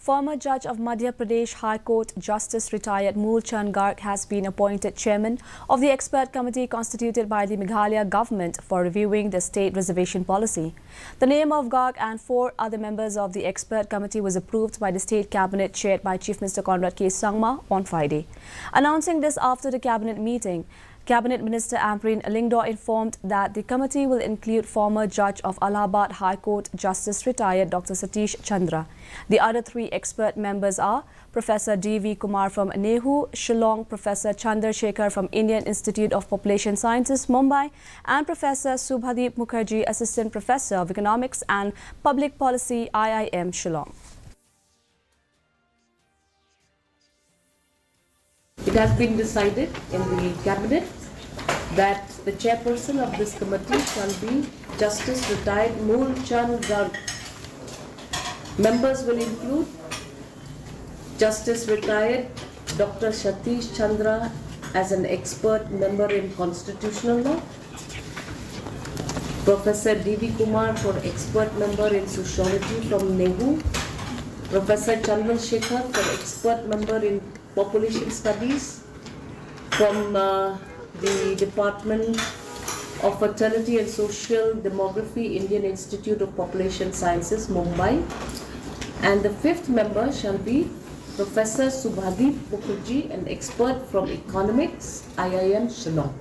Former Judge of Madhya Pradesh High Court Justice retired Mool Chand Garg has been appointed chairman of the expert committee constituted by the Meghalaya government for reviewing the state reservation policy. The name of Garg and 4 other members of the expert committee was approved by the state cabinet chaired by Chief Minister Conrad K. Sangma on Friday. Announcing this after the cabinet meeting, Cabinet Minister Ambreen Lingdor informed that the committee will include former Judge of Allahabad High Court Justice retired Dr. Satish Chandra. The other 3 expert members are Professor D.V. Kumar from Nehu, Shillong, Professor Chandra Shekhar from Indian Institute of Population Sciences, Mumbai, and Professor Subhadeep Mukherjee, Assistant Professor of Economics and Public Policy, IIM, Shillong. It has been decided in the cabinet that the chairperson of this committee shall be Justice retired Mool Chand Garg. Members will include Justice retired Dr. Satish Chandra as an expert member in constitutional law, Professor D.V. Kumar for expert member in sociology from Nehu, Professor Chandra Shekhar for expert member in population studies from the Department of Fertility and Social Demography, Indian Institute of Population Sciences, Mumbai. And the 5th member shall be Professor Subhadeep Mukherjee, an expert from Economics, IIM, Shillong.